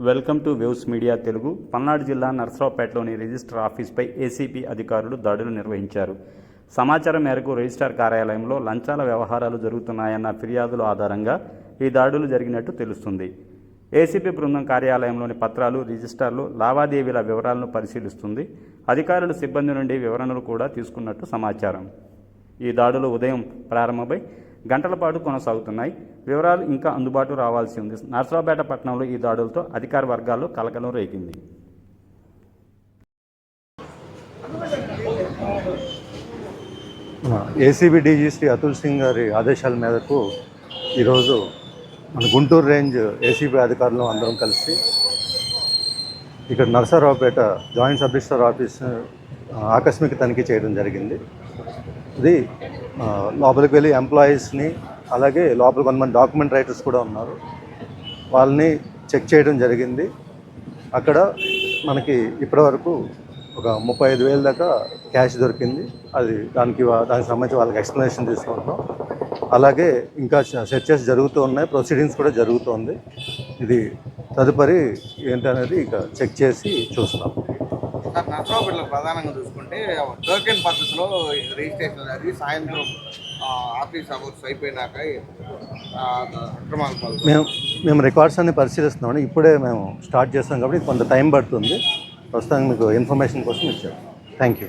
Welcome to waves media Telugu. Palnadu జిల్లా నర్సరావుపేటలోని register ఆఫీస్పై ACP అధికారులు దాడులు నిర్వహించారు. సమాచారం మేరకు రిజిస్టార్ కార్యాలయంలో లంచాల వ్యవహారాలు జరుగుతున్నాయన్న ఫిర్యాదుల ఆధారంగా ఈ దాడులు జరిగినట్టు తెలుస్తుంది. ఏసీపీ బృందం కార్యాలయంలోని పత్రాలు, రిజిస్టార్లు, లావాదేవీల వివరాలను పరిశీలిస్తుంది. అధికారులు సిబ్బంది నుండి వివరణలు కూడా తీసుకున్నట్టు సమాచారం. ఈ దాడులు ఉదయం ప్రారంభమై గంటల పాటు కొనసాగుతున్నాయి. వివరాలు ఇంకా అందుబాటు రావాల్సి ఉంది. నర్సరావుపేట పట్టణంలో ఈ దాడులతో అధికార వర్గాల్లో కలకలం రేగింది. ఏసీబీ డీజీ శ్రీ అతుల్ సింగ్ గారి ఆదేశాల మేరకు ఈరోజు మన గుంటూరు రేంజ్ ఏసీబీ అధికారులు అందరం కలిసి ఇక్కడ Narasaraopet joint sub register office ఆకస్మిక తనిఖీ చేయడం జరిగింది. ఇది లోపలికి వెళ్ళి ఎంప్లాయీస్ని, అలాగే లోపల కొంతమంది డాక్యుమెంట్ రైటర్స్ కూడా ఉన్నారు, వాళ్ళని చెక్ చేయడం జరిగింది. అక్కడ మనకి ఇప్పటివరకు ఒక 35,000 దాకా క్యాష్ దొరికింది. దానికి సంబంధించి వాళ్ళకి ఎక్స్ప్లెనేషన్ తీసుకుంటాం. అలాగే ఇంకా సెర్చెస్ జరుగుతూ ఉన్నాయి, ప్రొసీడింగ్స్ కూడా జరుగుతుంది. ఇది తదుపరి ఏంటనేది ఇక చెక్ చేసి చూస్తాం. నర్సరావుపేటలో ప్రధానంగా చూసుకుంటే టోకెన్ పద్ధతిలో రిజిస్ట్రేషన్ అది సాయంత్రం ఆఫీస్ అవర్స్ అయిపోయినాక అక్రమాలు మేము రికార్డ్స్ అన్ని పరిశీలిస్తున్నాం. ఇప్పుడే మేము స్టార్ట్ చేస్తాం కాబట్టి కొంత టైం పడుతుంది. ప్రస్తుతానికి మీకు ఇన్ఫర్మేషన్ కోసం ఇచ్చారు. Thank you.